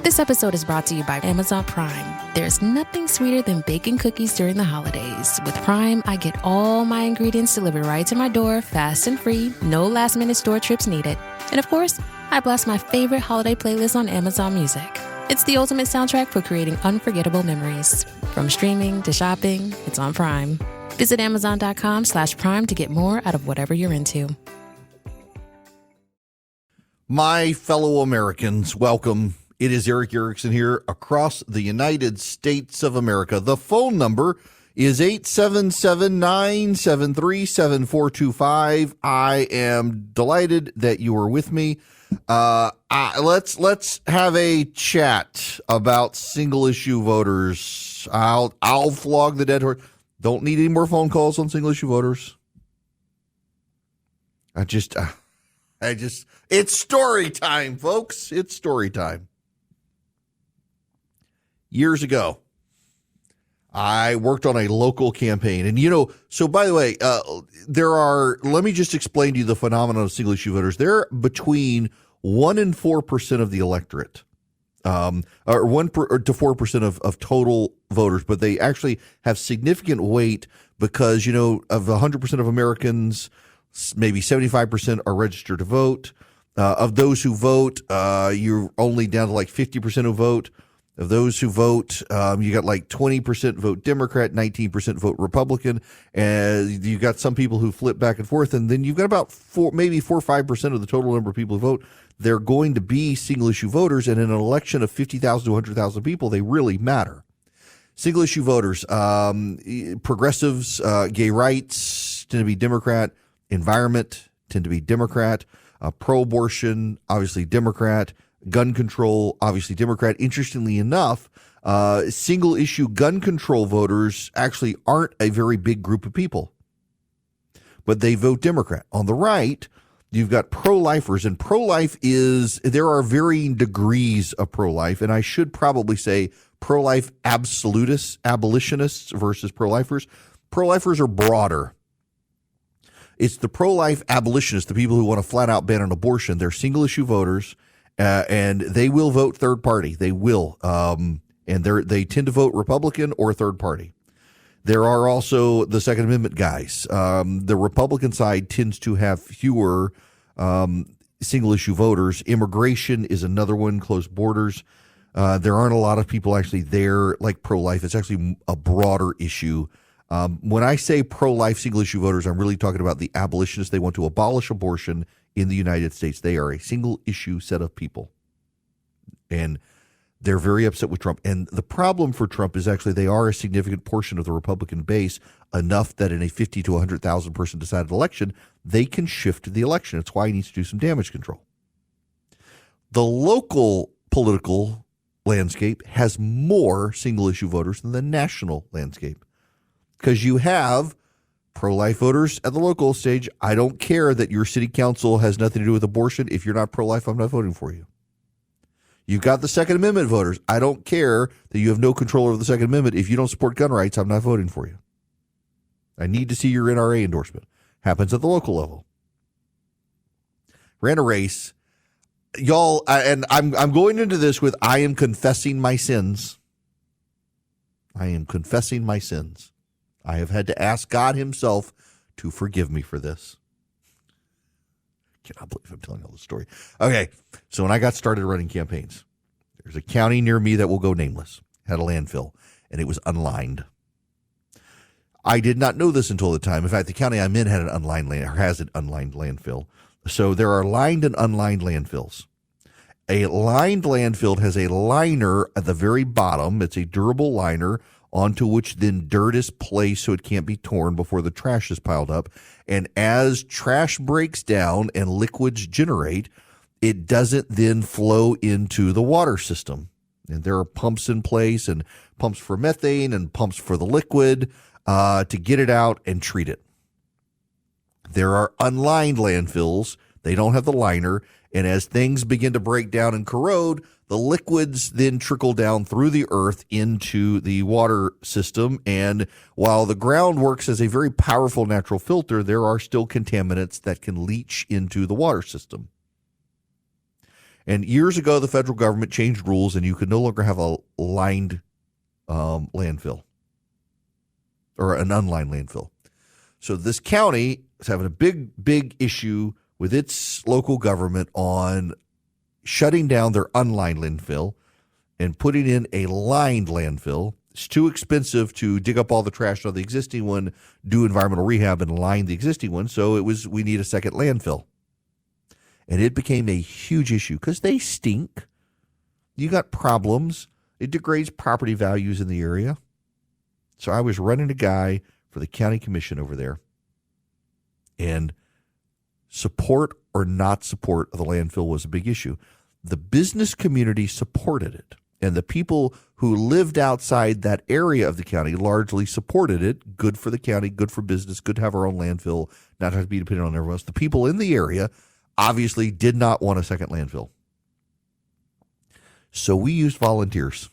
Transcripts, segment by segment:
This episode is brought to you by Amazon Prime. There's nothing sweeter than baking cookies during the holidays. With Prime, I get all my ingredients delivered right to my door, fast and free, no last-minute store trips needed. And of course, I blast my favorite holiday playlist on Amazon Music. It's the ultimate soundtrack for creating unforgettable memories. From streaming to shopping, it's on Prime. Visit Amazon.com/Prime to get more out of whatever you're into. My fellow Americans, welcome. It is Eric Erickson here across the United States of America. The phone number is 877-973-7425. I am delighted that you are with me. Let's have a chat about single issue voters. I'll flog the dead horse. Don't need any more phone calls on single issue voters. It's story time, folks. It's story time. Years ago, I worked on a local campaign. And, so by the way, let me just explain to you the phenomenon of single issue voters. They're between 1% and 4% of the electorate, or 1% to 4% of total voters. But they actually have significant weight because, of 100% of Americans, maybe 75% are registered to vote. Of those who vote, you're only down to like 50% who vote. Of those who vote, you got like 20% vote Democrat, 19% vote Republican, and you got some people who flip back and forth, and then you've got about 4 or 5% of the total number of people who vote. They're going to be single issue voters, and in an election of 50,000 to 100,000 people, they really matter. Single issue voters, progressives, gay rights tend to be Democrat, environment tend to be Democrat, pro-abortion, obviously Democrat, gun control, obviously Democrat. Interestingly enough, single issue gun control voters actually aren't a very big group of people, but they vote Democrat. On the right, you've got pro-lifers, and there are varying degrees of pro-life, and I should probably say pro-life absolutists, abolitionists versus pro-lifers. Pro-lifers are broader. It's the pro-life abolitionists, the people who want to flat out ban an abortion. They're single issue voters. And they will vote third party. They will. And they tend to vote Republican or third party. There are also the Second Amendment guys. The Republican side tends to have fewer single issue voters. Immigration is another one, closed borders. There aren't a lot of people actually there like pro-life. It's actually a broader issue. When I say pro-life single issue voters, I'm really talking about the abolitionists. They want to abolish abortion in the United States. They are a single issue set of people. And they're very upset with Trump. And the problem for Trump is actually they are a significant portion of the Republican base, enough that in a 50 to 100,000 person decided election, they can shift the election. It's why he needs to do some damage control. The local political landscape has more single issue voters than the national landscape, because you have pro-life voters at the local stage. I don't care that your city council has nothing to do with abortion. If you're not pro-life, I'm not voting for you. You've got the Second Amendment voters. I don't care that you have no control over the Second Amendment. If you don't support gun rights, I'm not voting for you. I need to see your NRA endorsement. Happens at the local level. Ran a race. Y'all, and I'm going into this with I am confessing my sins. I am confessing my sins. I have had to ask God himself to forgive me for this. Cannot believe I'm telling all this story. Okay, so when I got started running campaigns, there's a county near me that will go nameless, had a landfill, and it was unlined. I did not know this until the time. In fact, the county I'm in had has an unlined landfill. So there are lined and unlined landfills. A lined landfill has a liner at the very bottom. It's a durable liner onto which then dirt is placed so it can't be torn before the trash is piled up. And as trash breaks down and liquids generate, it doesn't then flow into the water system. And there are pumps in place, and pumps for methane and pumps for the liquid to get it out and treat it. There are unlined landfills. They don't have the liner. And as things begin to break down and corrode, the liquids then trickle down through the earth into the water system. And while the ground works as a very powerful natural filter, there are still contaminants that can leach into the water system. And years ago, the federal government changed rules, and you could no longer have a lined landfill or an unlined landfill. So this county is having a big issue with its local government on shutting down their unlined landfill and putting in a lined landfill. It's too expensive to dig up all the trash on the existing one, do environmental rehab, and line the existing one. So we need a second landfill. And it became a huge issue because they stink. You got problems. It degrades property values in the area. So I was running a guy for the county commission over there. And support or not support of the landfill was a big issue. The business community supported it. And the people who lived outside that area of the county largely supported it. Good for the county, good for business, good to have our own landfill, not have to be dependent on everyone else. The people in the area obviously did not want a second landfill. So we used volunteers.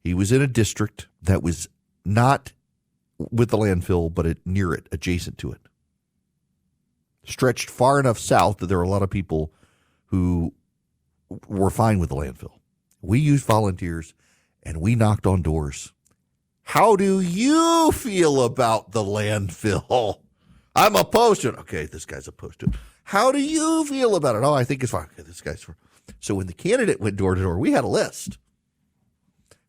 He was in a district that was not with the landfill, but near it, adjacent to it. Stretched far enough south that there were a lot of people who were fine with the landfill. We used volunteers, and we knocked on doors. How do you feel about the landfill? I'm opposed to it. Okay, this guy's opposed to it. How do you feel about it? Oh, I think it's fine. Okay, this guy's fine. So when the candidate went door to door, we had a list.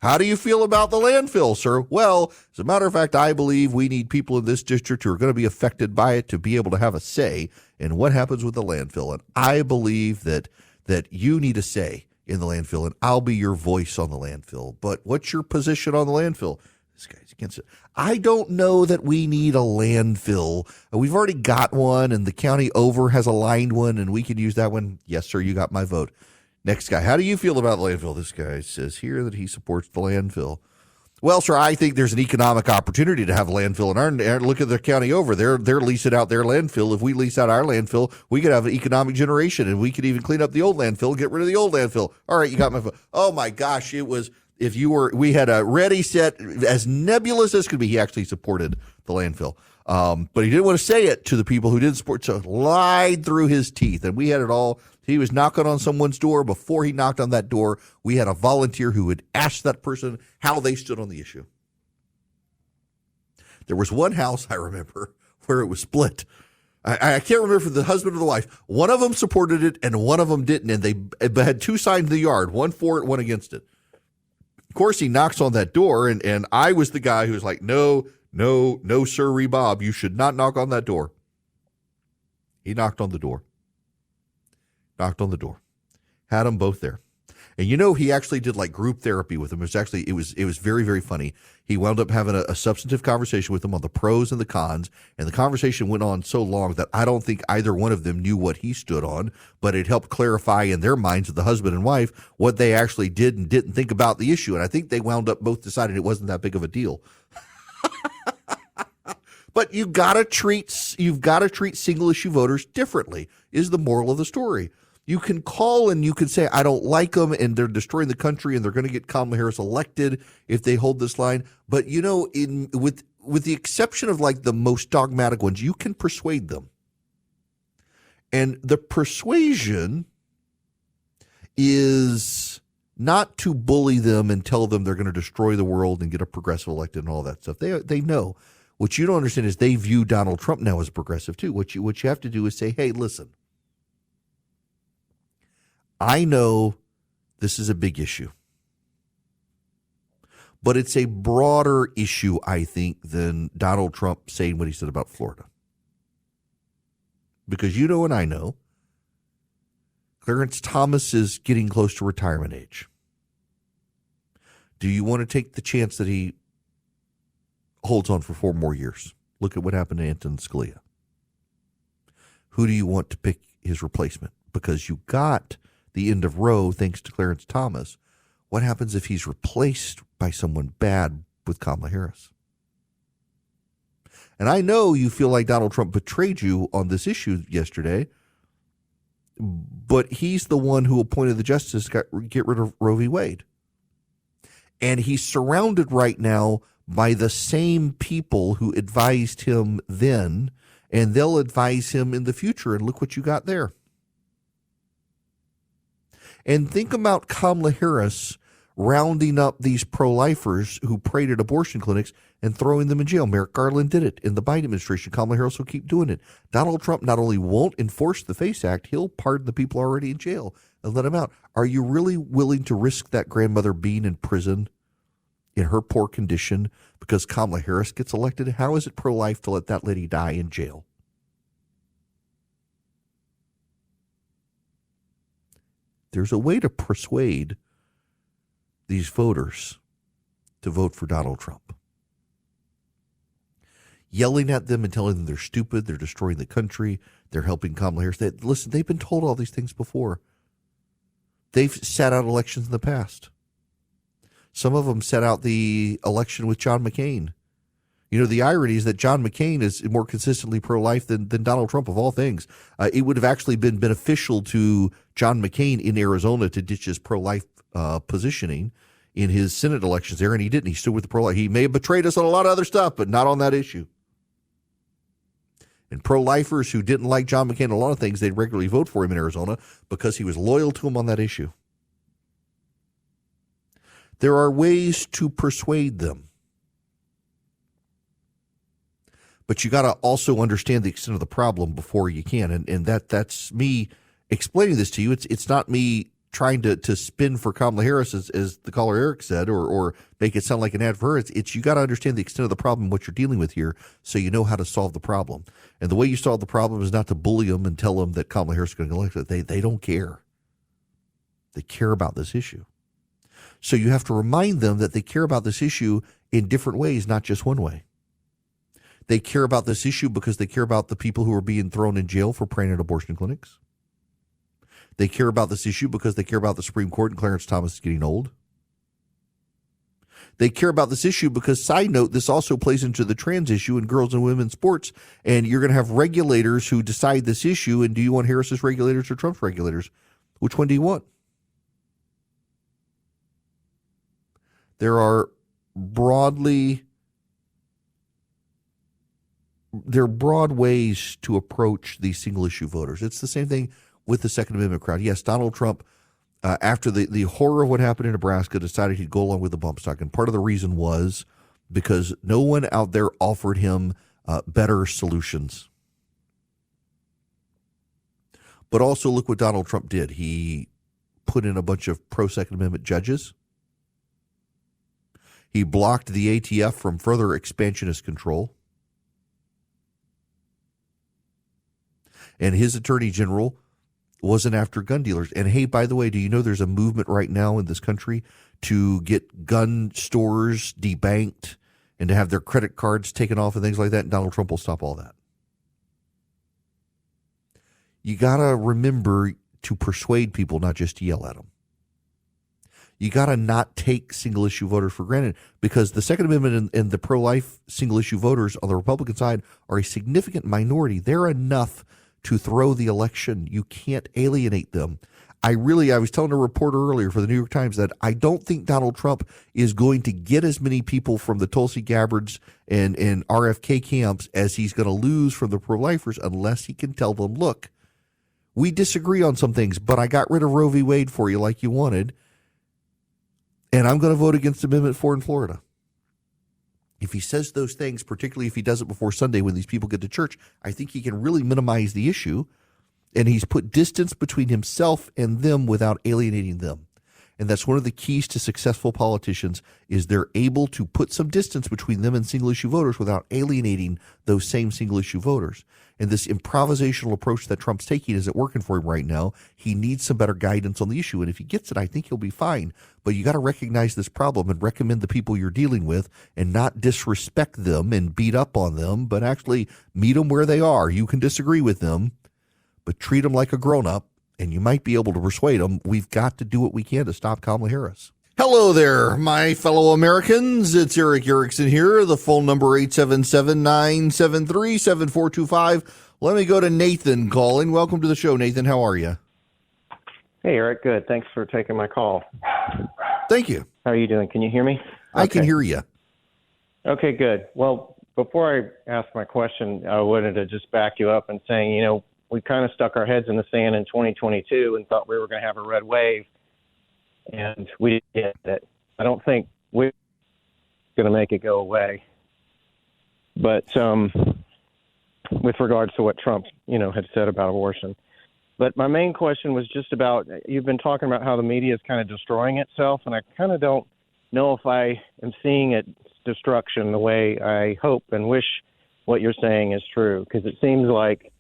How do you feel about the landfill, sir? Well, as a matter of fact, I believe we need people in this district who are going to be affected by it to be able to have a say in what happens with the landfill. And I believe that you need a say in the landfill, and I'll be your voice on the landfill. But what's your position on the landfill? This guy's against it. I don't know that we need a landfill. We've already got one, and the county over has a lined one, and we can use that one. Yes, sir, you got my vote. Next guy, how do you feel about the landfill? This guy says here that he supports the landfill. Well, sir, I think there's an economic opportunity to have a landfill in our look at the county over. They're leasing out their landfill. If we lease out our landfill, we could have an economic generation, and we could even clean up the old landfill and get rid of the old landfill. All right, you got my vote. Oh my gosh, it was we had a ready, set, as nebulous as could be. He actually supported the landfill. But he didn't want to say it to the people who didn't support, so it lied through his teeth. And we had it all. He was knocking on someone's door. Before he knocked on that door, we had a volunteer who would ask that person how they stood on the issue. There was one house, I remember, where it was split. I can't remember if the husband or the wife. One of them supported it and one of them didn't. And they had two sides in the yard, one for it, one against it. Of course, he knocks on that door, and I was the guy who was like, no, sirree, Bob, you should not knock on that door. He knocked on the door. Had them both there. And he actually did like group therapy with them. It was very, very funny. He wound up having a substantive conversation with them on the pros and the cons. And the conversation went on so long that I don't think either one of them knew what he stood on, but it helped clarify in their minds, the husband and wife, what they actually did and didn't think about the issue. And I think they wound up both deciding it wasn't that big of a deal. But you've got to treat single issue voters differently is the moral of the story. You can call and you can say, I don't like them and they're destroying the country and they're going to get Kamala Harris elected if they hold this line. But, with the exception of like the most dogmatic ones, you can persuade them. And the persuasion is not to bully them and tell them they're going to destroy the world and get a progressive elected and all that stuff. They know. What you don't understand is they view Donald Trump now as progressive too. What you have to do is say, hey, listen, I know this is a big issue, but it's a broader issue, I think, than Donald Trump saying what he said about Florida. Because and I know Clarence Thomas is getting close to retirement age. Do you want to take the chance that he holds on for 4 more years? Look at what happened to Antonin Scalia. Who do you want to pick his replacement? Because you got the end of Roe thanks to Clarence Thomas. What happens if he's replaced by someone bad with Kamala Harris? And I know you feel like Donald Trump betrayed you on this issue yesterday, but he's the one who appointed the justice to get rid of Roe v. Wade. And he's surrounded right now by the same people who advised him then, and they'll advise him in the future. And look what you got there. And think about Kamala Harris rounding up these pro-lifers who prayed at abortion clinics and throwing them in jail. Merrick Garland did it in the Biden administration. Kamala Harris will keep doing it. Donald Trump not only won't enforce the FACE Act, he'll pardon the people already in jail and let them out. Are you really willing to risk that grandmother being in prison in her poor condition because Kamala Harris gets elected? How is it pro-life to let that lady die in jail? There's a way to persuade these voters to vote for Donald Trump. Yelling at them and telling them they're stupid, they're destroying the country, they're helping Kamala Harris. Listen, they've been told all these things before. They've sat out elections in the past. Some of them sat out the election with John McCain. You know, the irony is that John McCain is more consistently pro-life than Donald Trump, of all things. It would have actually been beneficial to John McCain in Arizona to ditch his pro-life positioning in his Senate elections there, and he didn't. He stood with the pro-life. He may have betrayed us on a lot of other stuff, but not on that issue. And pro-lifers who didn't like John McCain, a lot of things, they'd regularly vote for him in Arizona because he was loyal to him on that issue. There are ways to persuade them. But you got to also understand the extent of the problem before you can. And that's me explaining this to you. It's not me trying to spin for Kamala Harris, as the caller Eric said, or make it sound like an ad for her. It's you got to understand the extent of the problem, what you're dealing with here, so you know how to solve the problem. And the way you solve the problem is not to bully them and tell them that Kamala Harris is going to get elected. They don't care. They care about this issue. So you have to remind them that they care about this issue in different ways, not just one way. They care about this issue because they care about the people who are being thrown in jail for praying at abortion clinics. They care about this issue because they care about the Supreme Court and Clarence Thomas is getting old. They care about this issue because, side note, this also plays into the trans issue in girls and women's sports. And you're going to have regulators who decide this issue. And do you want Harris's regulators or Trump's regulators? Which one do you want? There are broad ways to approach these single-issue voters. It's the same thing with the Second Amendment crowd. Yes, Donald Trump, after the horror of what happened in Nebraska, decided he'd go along with the bump stock. And part of the reason was because no one out there offered him better solutions. But also look what Donald Trump did. He put in a bunch of pro-Second Amendment judges. He blocked the ATF from further expansionist control. And his attorney general wasn't after gun dealers. And hey, by the way, do you know there's a movement right now in this country to get gun stores debanked and to have their credit cards taken off and things like that? And Donald Trump will stop all that. You got to remember to persuade people, not just to yell at them. You got to not take single-issue voters for granted, because the Second Amendment and the pro-life single-issue voters on the Republican side are a significant minority. They're enough to throw the election. You can't alienate them. I was telling a reporter earlier for the New York Times that I don't think Donald Trump is going to get as many people from the Tulsi Gabbards and RFK camps as he's going to lose from the pro-lifers unless he can tell them, look, we disagree on some things, but I got rid of Roe v. Wade for you like you wanted, and I'm going to vote against Amendment 4 in Florida. If he says those things, particularly if he does it before Sunday when these people get to church, I think he can really minimize the issue, and he's put distance between himself and them without alienating them. And that's one of the keys to successful politicians, is they're able to put some distance between them and single-issue voters without alienating those same single-issue voters. And this improvisational approach that Trump's taking isn't working for him right now. He needs some better guidance on the issue. And if he gets it, I think he'll be fine. But you got to recognize this problem and recommend the people you're dealing with and not disrespect them and beat up on them, but actually meet them where they are. You can disagree with them, but treat them like a grown-up, and you might be able to persuade them. We've got to do what we can to stop Kamala Harris. Hello there, my fellow Americans. It's Eric Erickson here. The phone number 877-973-7425. Let me go to Nathan calling. Welcome to the show, Nathan. How are you? Hey, Eric. Good. Thanks for taking my call. Thank you. How are you doing? Can you hear me? I can hear you. Okay, good. Well, before I ask my question, I wanted to just back you up and saying, we kind of stuck our heads in the sand in 2022 and thought we were going to have a red wave. and we didn't get it. I don't think we're going to make it go away. But with regards to what Trump, had said about abortion. But my main question was just about, you've been talking about how the media is kind of destroying itself, and I kind of don't know if I am seeing its destruction the way I hope and wish what you're saying is true, because it seems like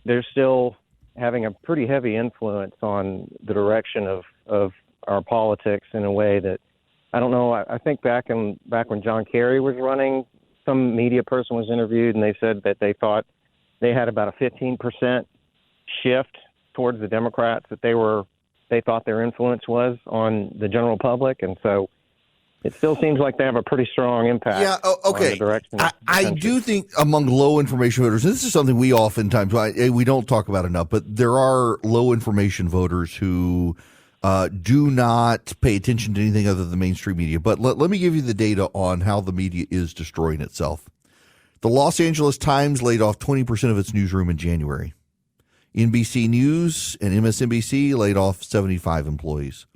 they're still having a pretty heavy influence on the direction of our politics in a way that, I don't know, I think back when John Kerry was running, some media person was interviewed and they said that they thought they had about a 15% shift towards the Democrats, that they thought their influence was on the general public. And so it still seems like they have a pretty strong impact. Yeah, okay. On the direction I do think among low information voters, and this is something we oftentimes, we don't talk about enough, but there are low information voters who do not pay attention to anything other than mainstream media. But let me give you the data on how the media is destroying itself. The Los Angeles Times laid off 20% of its newsroom in January. NBC News and MSNBC laid off 75 employees.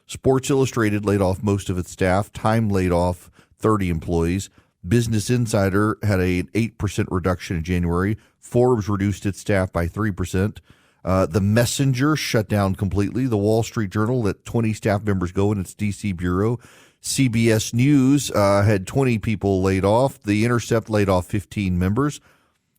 Sports Illustrated laid off most of its staff. Time laid off 30 employees. Business Insider had an 8% reduction in January. Forbes reduced its staff by 3%. The Messenger shut down completely. The Wall Street Journal let 20 staff members go in its D.C. bureau. CBS News had 20 people laid off. The Intercept laid off 15 members.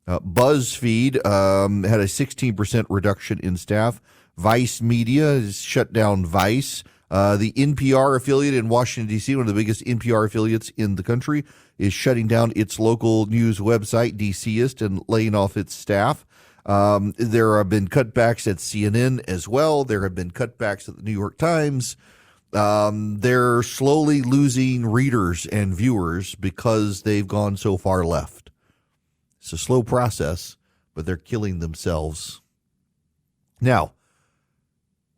BuzzFeed had a 16% reduction in staff. Vice Media has shut down Vice. The NPR affiliate in Washington, D.C., one of the biggest NPR affiliates in the country, is shutting down its local news website, DCist, and laying off its staff. There have been cutbacks at CNN as well. There have been cutbacks at the New York Times. They're slowly losing readers and viewers because they've gone so far left. It's a slow process, but they're killing themselves. Now,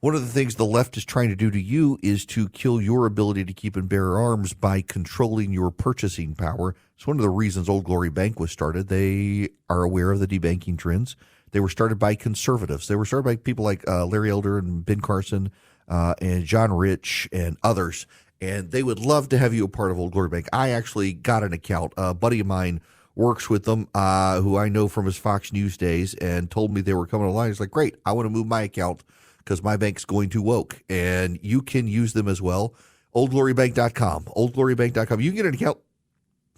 one of the things the left is trying to do to you is to kill your ability to keep and bear arms by controlling your purchasing power. It's one of the reasons Old Glory Bank was started. They are aware of the debanking trends. They were started by conservatives. They were started by people like Larry Elder and Ben Carson and John Rich and others. And they would love to have you a part of Old Glory Bank. I actually got an account. A buddy of mine works with them, who I know from his Fox News days, and told me they were coming online. He's like, great, I want to move my account because my bank's going too woke. And you can use them as well. OldGloryBank.com. OldGloryBank.com. You can get an account.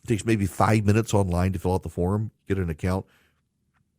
It takes maybe 5 minutes online to fill out the form, get an account.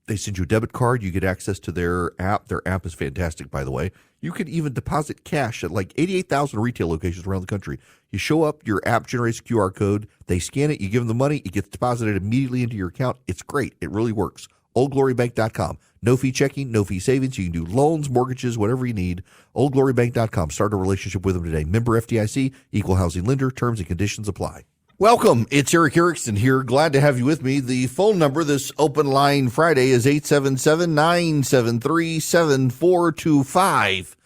They send you a debit card. You get access to their app. Their app is fantastic, by the way. You can even deposit cash at like 88,000 retail locations around the country. You show up, your app generates a QR code. They scan it. You give them the money. It gets deposited immediately into your account. It's great. It really works. OldGloryBank.com. No fee checking, no fee savings. You can do loans, mortgages, whatever you need. OldGloryBank.com. Start a relationship with them today. Member FDIC, equal housing lender. Terms and conditions apply. Welcome. It's Eric Erickson here. Glad to have you with me. The phone number this open line Friday is 877-973-7425.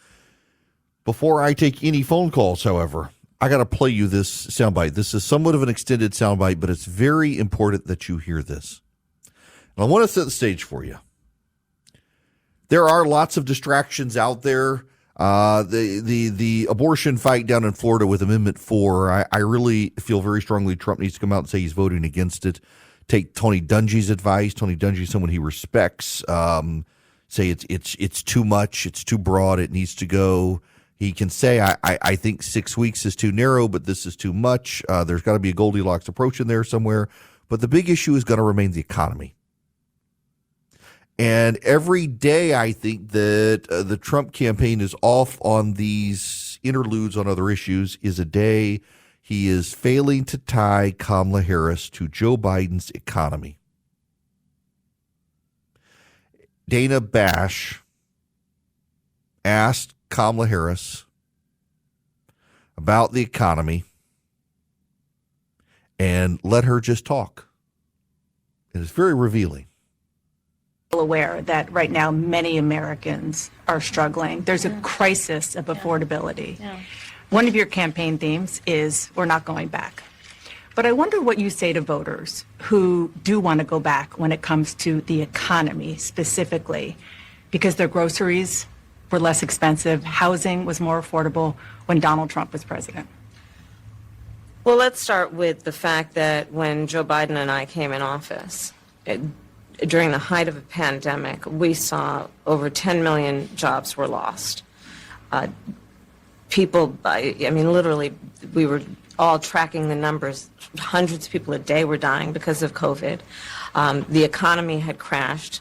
Before I take any phone calls, however, I got to play you this soundbite. This is somewhat of an extended soundbite, but it's very important that you hear this. And I want to set the stage for you. There are lots of distractions out there. The abortion fight down in Florida with Amendment 4, I really feel very strongly Trump needs to come out and say he's voting against it. Take Tony Dungy's advice. Tony Dungy is someone he respects. Say it's too much, it's too broad, it needs to go. He can say, I think 6 weeks is too narrow, but this is too much. There's got to be a Goldilocks approach in there somewhere. But the big issue is going to remain the economy. And every day, I think that the Trump campaign is off on these interludes on other issues is a day he is failing to tie Kamala Harris to Joe Biden's economy. Dana Bash asked Kamala Harris about the economy and let her just talk. And it's very revealing. Aware that right now many Americans are struggling. There's a crisis of affordability. Yeah. One of your campaign themes is we're not going back. But I wonder what you say to voters who do want to go back when it comes to the economy specifically, because their groceries were less expensive. Housing was more affordable when Donald Trump was president. Well, let's start with the fact that when Joe Biden and I came in office, during the height of a pandemic, we saw over 10 million jobs were lost. Literally, we were all tracking the numbers. Hundreds of people a day were dying because of COVID. The economy had crashed.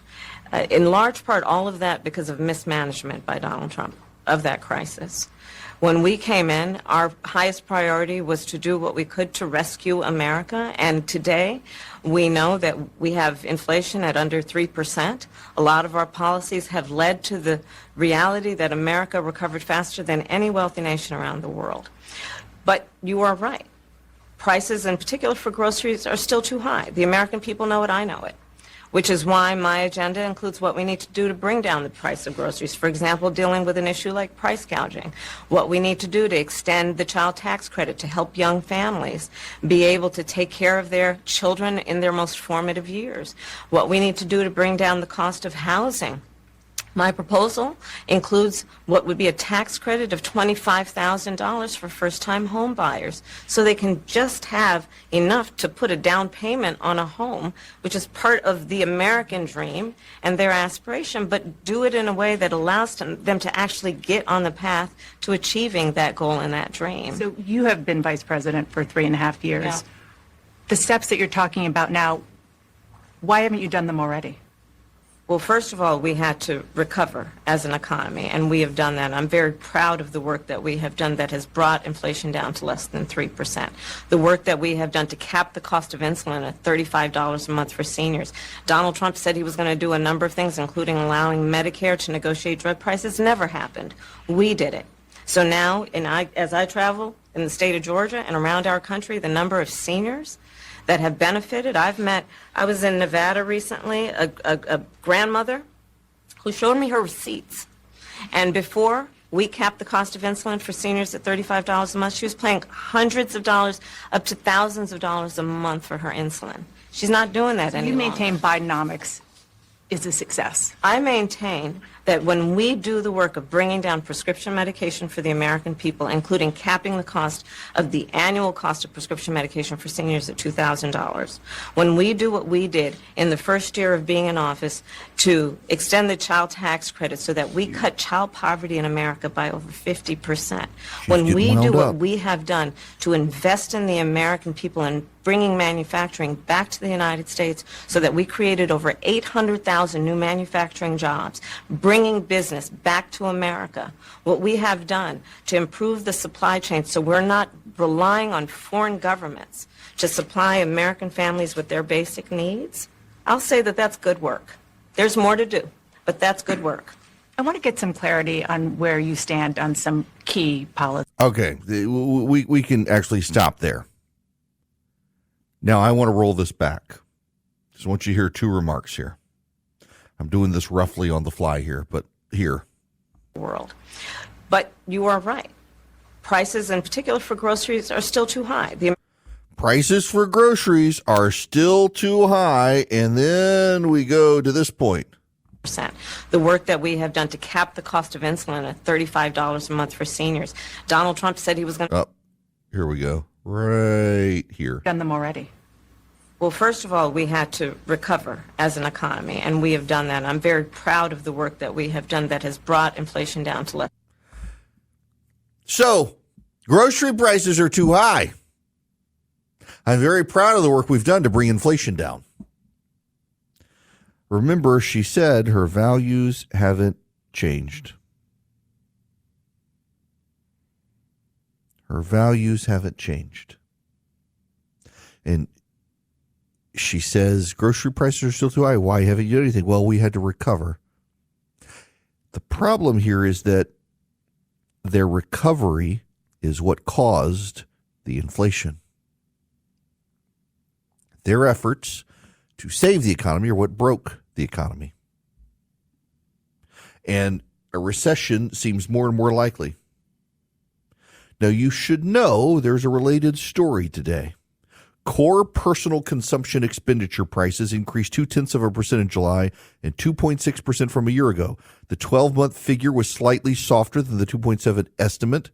In large part, all of that because of mismanagement by Donald Trump of that crisis. When we came in, our highest priority was to do what we could to rescue America. And today, we know that we have inflation at under 3%. A lot of our policies have led to the reality that America recovered faster than any wealthy nation around the world. But you are right. Prices, in particular for groceries, are still too high. The American people know it, I know it, which is why my agenda includes what we need to do to bring down the price of groceries. For example, dealing with an issue like price gouging, what we need to do to extend the child tax credit to help young families be able to take care of their children in their most formative years, what we need to do to bring down the cost of housing. My proposal includes what would be a tax credit of $25,000 for first-time home buyers, so they can just have enough to put a down payment on a home, which is part of the American dream and their aspiration, but do it in a way that allows them to actually get on the path to achieving that goal and that dream. So you have been vice president for 3.5 years. Yeah. The steps that you're talking about now, why haven't you done them already? Well, first of all, we had to recover as an economy, and we have done that. I'm very proud of the work that we have done that has brought inflation down to less than 3%. The work that we have done to cap the cost of insulin at $35 a month for seniors. Donald Trump said he was going to do a number of things, including allowing Medicare to negotiate drug prices. Never happened. We did it. So now, as I travel in the state of Georgia and around our country, the number of seniors that have benefited. I was in Nevada recently, a grandmother who showed me her receipts. And before we capped the cost of insulin for seniors at $35 a month, she was paying hundreds of dollars, up to thousands of dollars a month for her insulin. She's not doing that anymore. You maintain Bidenomics is a success. I maintain that when we do the work of bringing down prescription medication for the American people, including capping the cost of the annual cost of prescription medication for seniors at $2,000, when we do what we did in the first year of being in office to extend the child tax credit so that we cut child poverty in America by over 50%, when we do what we have done to invest in the American people and bringing manufacturing back to the United States so that we created over 800,000 new manufacturing jobs, bringing business back to America, what we have done to improve the supply chain so we're not relying on foreign governments to supply American families with their basic needs, I'll say that that's good work. There's more to do, but that's good work. I want to get some clarity on where you stand on some key policies. Okay, we can actually stop there. Now, I want to roll this back. Just want you to hear two remarks here. I'm doing this roughly on the fly here, but here. World. But you are right. Prices, in particular for groceries, are still too high. Prices for groceries are still too high, and then we go to this point. The work that we have done to cap the cost of insulin at $35 a month for seniors. Donald Trump said he was going to... Oh, here we go. Right here. Done them already. Well, first of all, we had to recover as an economy, and we have done that. I'm very proud of the work that we have done that has brought inflation down to less. So, grocery prices are too high. I'm very proud of the work we've done to bring inflation down. Remember, she said her values haven't changed. Her values haven't changed. And she says grocery prices are still too high. Why haven't you done anything? Well, we had to recover. The problem here is that their recovery is what caused the inflation. Their efforts to save the economy are what broke the economy. And a recession seems more and more likely. Now, you should know there's a related story today. Core personal consumption expenditure prices increased 0.2% in July and 2.6% from a year ago. The 12-month figure was slightly softer than the 2.7 estimate.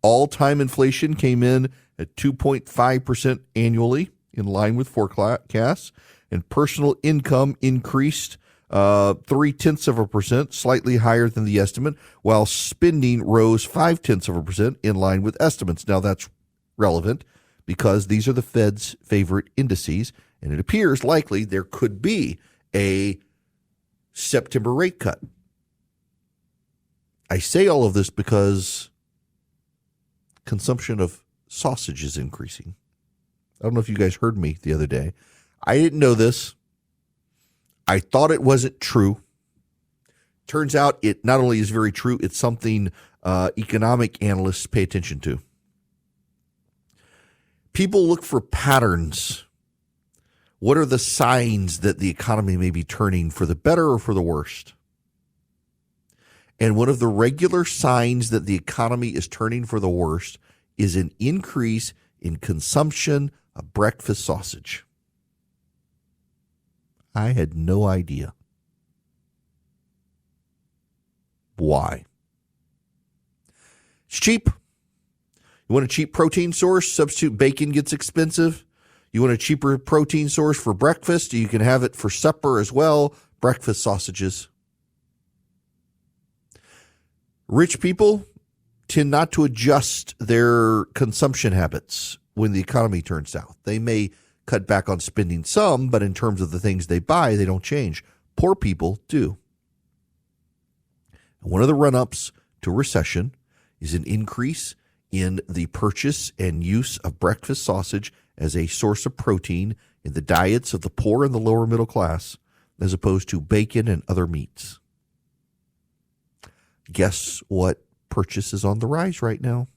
All-time inflation came in at 2.5% annually, in line with forecasts, and personal income increased 0.3%, slightly higher than the estimate, while spending rose 0.5%, in line with estimates. Now that's relevant because these are the Fed's favorite indices, and it appears likely there could be a September rate cut. I say all of this because consumption of sausage is increasing. I don't know if you guys heard me the other day. I didn't know this. I thought it wasn't true. Turns out it not only is very true, it's something economic analysts pay attention to. People look for patterns. What are the signs that the economy may be turning for the better or for the worst? And one of the regular signs that the economy is turning for the worst is an increase in consumption of breakfast sausage. I had no idea. Why? It's cheap. You want a cheap protein source? Substitute bacon gets expensive. You want a cheaper protein source for breakfast? You can have it for supper as well. Breakfast sausages. Rich people tend not to adjust their consumption habits when the economy turns south. They may cut back on spending some, but in terms of the things they buy, they don't change. Poor people do. And one of the run-ups to recession is an increase in the purchase and use of breakfast sausage as a source of protein in the diets of the poor and the lower middle class, as opposed to bacon and other meats. Guess what purchase is on the rise right now?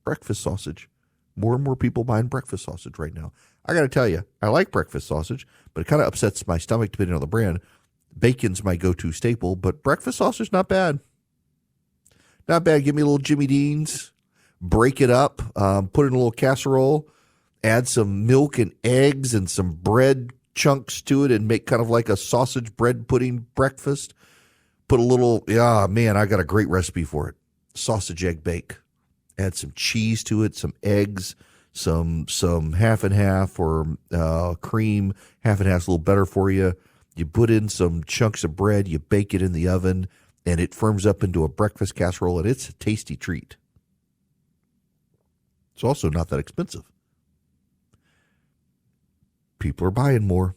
Breakfast sausage. More and more people buying breakfast sausage right now. I got to tell you, I like breakfast sausage, but it kind of upsets my stomach depending on the brand. Bacon's my go-to staple, but breakfast sausage, not bad. Not bad. Give me a little Jimmy Dean's, break it up, put it in a little casserole, add some milk and eggs and some bread chunks to it and make kind of like a sausage bread pudding breakfast. Put a little, I got a great recipe for it. Sausage egg bake. Add some cheese to it, some eggs, some half and half or cream. Half and half's a little better for you. You put in some chunks of bread, you bake it in the oven, and it firms up into a breakfast casserole, and it's a tasty treat. It's also not that expensive. People are buying more.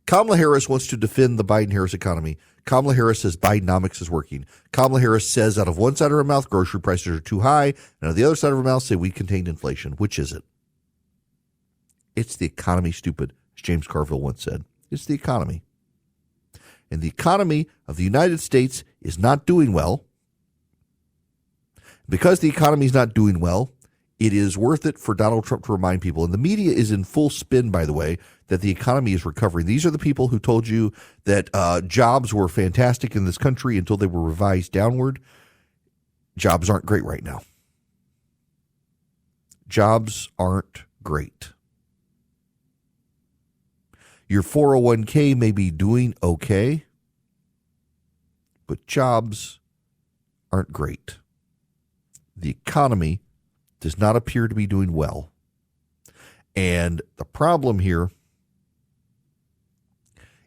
Kamala Harris wants to defend the Biden-Harris economy. Kamala Harris says Bidenomics is working. Kamala Harris says out of one side of her mouth, grocery prices are too high, and out of the other side of her mouth, say we contained inflation. Which is it? It's the economy, stupid, as James Carville once said. It's the economy. And the economy of the United States is not doing well. Because the economy is not doing well, it is worth it for Donald Trump to remind people, and the media is in full spin, by the way, that the economy is recovering. These are the people who told you that jobs were fantastic in this country until they were revised downward. Jobs aren't great right now. Jobs aren't great. Your 401k may be doing okay, but jobs aren't great. The economy does not appear to be doing well. And the problem here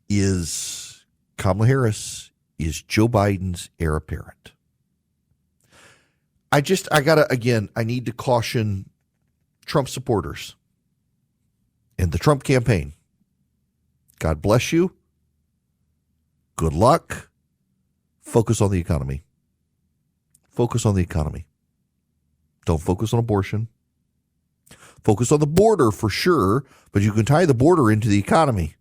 is Kamala Harris is Joe Biden's heir apparent. I need to caution Trump supporters and the Trump campaign. God bless you. Good luck. Focus on the economy. Focus on the economy. Don't focus on abortion. Focus on the border for sure, but you can tie the border into the economy.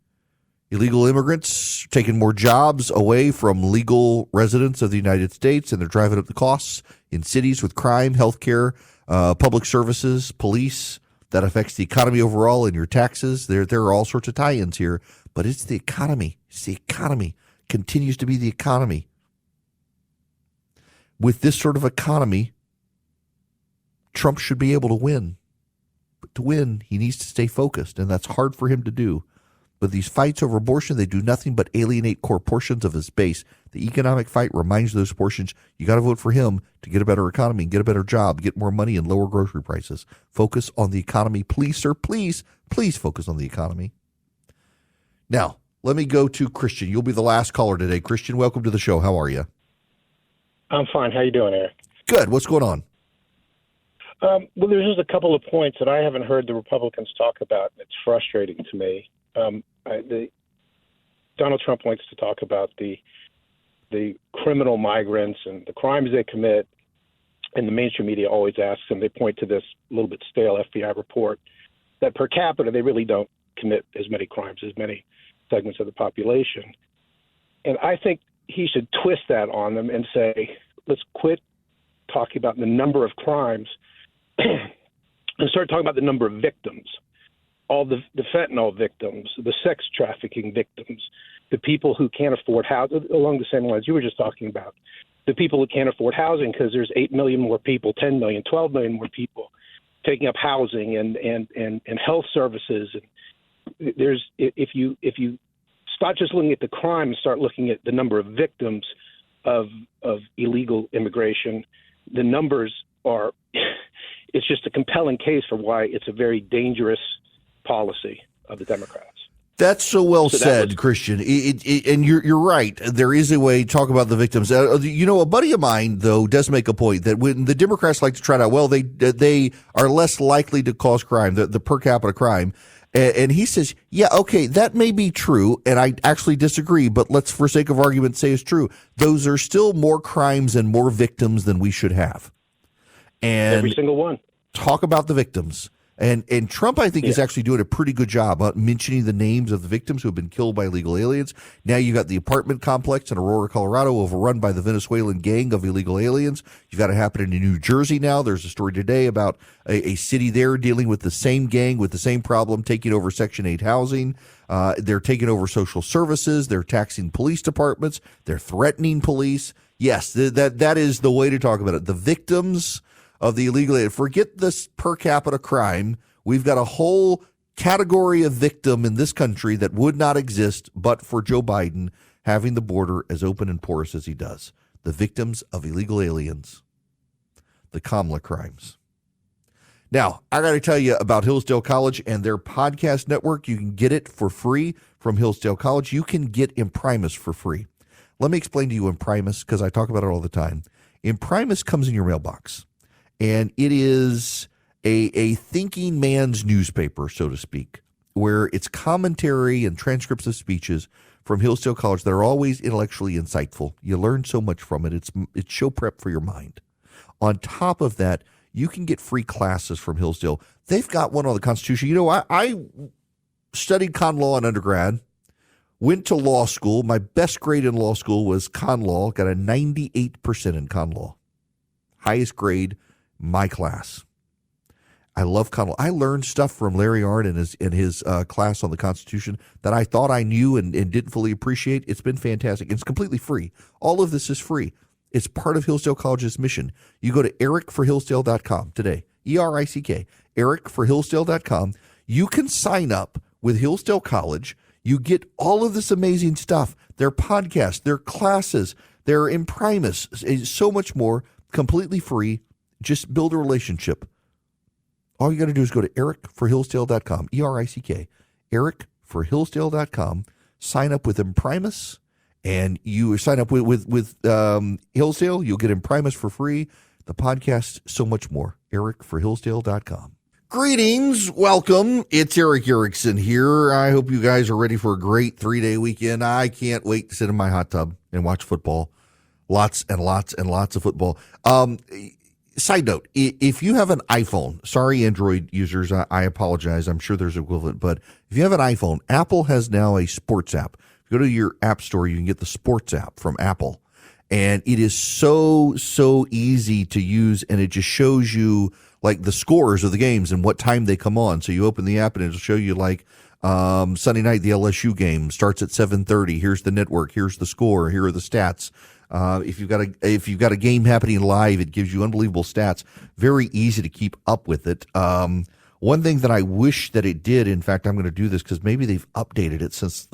Illegal immigrants taking more jobs away from legal residents of the United States, and they're driving up the costs in cities with crime, healthcare, public services, police. That affects the economy overall and your taxes. There are all sorts of tie-ins here, but it's the economy. It's the economy. Continues to be the economy. With this sort of economy, Trump should be able to win. But to win, he needs to stay focused, and that's hard for him to do. But these fights over abortion, they do nothing but alienate core portions of his base. The economic fight reminds those portions, you got to vote for him to get a better economy, get a better job, get more money and lower grocery prices. Focus on the economy. Please, sir, please focus on the economy. Now, let me go to Christian. You'll be the last caller today. Christian, welcome to the show. How are you? I'm fine. How you doing, Eric? Good. What's going on? Well, there's just a couple of points that I haven't heard the Republicans talk about. It's frustrating to me. Donald Trump wants to talk about the criminal migrants and the crimes they commit, and the mainstream media always asks them. They point to this little bit stale FBI report that per capita they really don't commit as many crimes as many segments of the population. And I think he should twist that on them and say, let's quit talking about the number of crimes and start talking about the number of victims. All the fentanyl victims, the sex trafficking victims, the people who can't afford housing, along the same lines you were just talking about, the people who can't afford housing because there's 8 million more people, 10 million, 12 million more people taking up housing and health services. And there's if you start just looking at the crime and start looking at the number of victims of illegal immigration, the numbers are it's just a compelling case for why it's a very dangerous policy of the Democrats. That's so well said, Christian. And you're right. There is a way to talk about the victims. A buddy of mine, though, does make a point that when the Democrats like to trot out, well, they are less likely to cause crime, the per capita crime. And he says, yeah, okay, that may be true. And I actually disagree, but let's, for sake of argument, say it's true. Those are still more crimes and more victims than we should have. And every single one. Talk about the victims. And Trump, I think, is actually doing a pretty good job mentioning the names of the victims who have been killed by illegal aliens. Now you got the apartment complex in Aurora, Colorado, overrun by the Venezuelan gang of illegal aliens. You've got it happening in New Jersey now. There's a story today about a city there dealing with the same gang, with the same problem, taking over Section 8 housing. They're taking over social services. They're taxing police departments. They're threatening police. Yes, that is the way to talk about it. The victims of the illegal alien. Forget this per capita crime. We've got a whole category of victim in this country that would not exist but for Joe Biden having the border as open and porous as he does. The victims of illegal aliens. The Kamala crimes. Now, I got to tell you about Hillsdale College and their podcast network. You can get it for free from Hillsdale College. You can get Imprimis for free. Let me explain to you Imprimis because I talk about it all the time. Imprimis comes in your mailbox. And it is a thinking man's newspaper, so to speak, where it's commentary and transcripts of speeches from Hillsdale College that are always intellectually insightful. You learn so much from it. It's show prep for your mind. On top of that, you can get free classes from Hillsdale. They've got one on the Constitution. You know, I studied con law in undergrad, went to law school. My best grade in law school was con law, got a 98% in con law. Highest grade. My class. I love con law. I learned stuff from Larry Arnn and his class on the Constitution that I thought I knew and didn't fully appreciate. It's been fantastic. It's completely free. All of this is free. It's part of Hillsdale College's mission. You go to ericforhillsdale.com today. ERICK. ericforhillsdale.com. You can sign up with Hillsdale College. You get all of this amazing stuff. Their podcasts, their classes, their Imprimis, so much more, completely free. Just build a relationship. All you got to do is go to ericforhillsdale.com, ERICK, ericforhillsdale.com, sign up with Imprimis, and you sign up with Hillsdale, you'll get Imprimis for free, the podcast, so much more, ericforhillsdale.com. Greetings, welcome. It's Eric Erickson here. I hope you guys are ready for a great 3-day weekend. I can't wait to sit in my hot tub and watch football. Lots and lots and lots of football. Side note, if you have an iPhone, sorry, Android users, I apologize. I'm sure there's equivalent, but if you have an iPhone, Apple has now a sports app. If you go to your app store, you can get the sports app from Apple. And it is so easy to use, and it just shows you like the scores of the games and what time they come on. So you open the app and it'll show you like Sunday night, the LSU game starts at 7:30. Here's the network. Here's the score. Here are the stats. If you've got a game happening live, it gives you unbelievable stats. Very easy to keep up with it. One thing that I wish that it did, in fact, I'm going to do this because maybe they've updated it since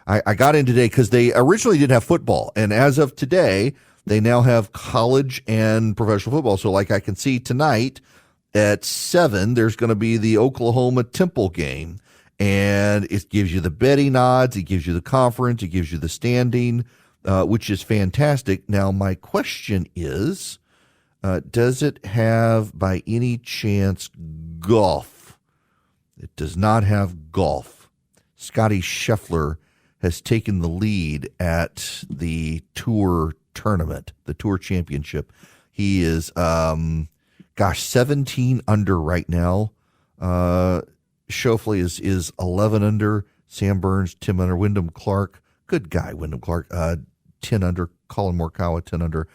I got in today, because they originally didn't have football, and as of today, they now have college and professional football. So like I can see tonight at 7, there's going to be the Oklahoma Temple game, and it gives you the betting odds, it gives you the conference, it gives you the standing, which is fantastic. Now, my question is, does it have by any chance golf? It does not have golf. Scotty Scheffler has taken the lead at the tour tournament, the tour championship. He is, 17 under right now. Schauffele is 11 under. Sam Burns, 10 under. Wyndham Clark, good guy, Wyndham Clark, 10 under. Colin Morikawa, 10 under.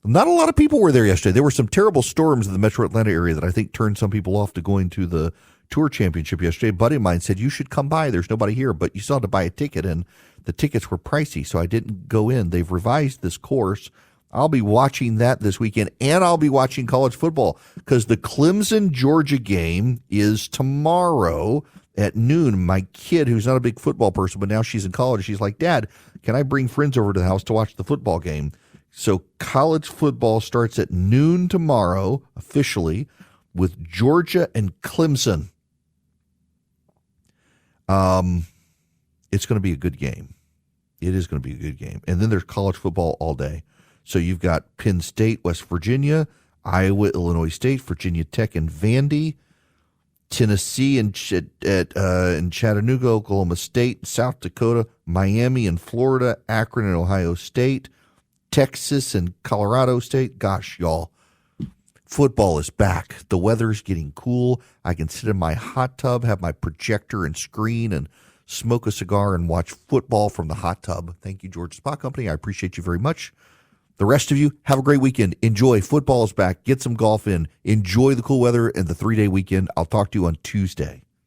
Not a lot of people were there yesterday. There were some terrible storms in the metro Atlanta area that I think turned some people off to going to the tour championship yesterday. A buddy of mine said, you should come by. There's nobody here, but you still had to buy a ticket, and the tickets were pricey, so I didn't go in. They've revised this course. I'll be watching that this weekend, and I'll be watching college football because the Clemson-Georgia game is tomorrow at noon. My kid, who's not a big football person, but now she's in college, she's like, Dad, can I bring friends over to the house to watch the football game? So college football starts at noon tomorrow, officially, with Georgia and Clemson. It's going to be a good game. It is going to be a good game. And then there's college football all day. So you've got Penn State, West Virginia, Iowa, Illinois State, Virginia Tech, and Vandy, Tennessee and Chattanooga, Oklahoma State, South Dakota, Miami and Florida, Akron and Ohio State, Texas and Colorado State. Gosh, y'all, football is back. The weather's getting cool. I can sit in my hot tub, have my projector and screen, and smoke a cigar and watch football from the hot tub. Thank you, Georgia Spa Company. I appreciate you very much. The rest of you, have a great weekend. Enjoy. Football is back. Get some golf in. Enjoy the cool weather and the 3-day weekend. I'll talk to you on Tuesday.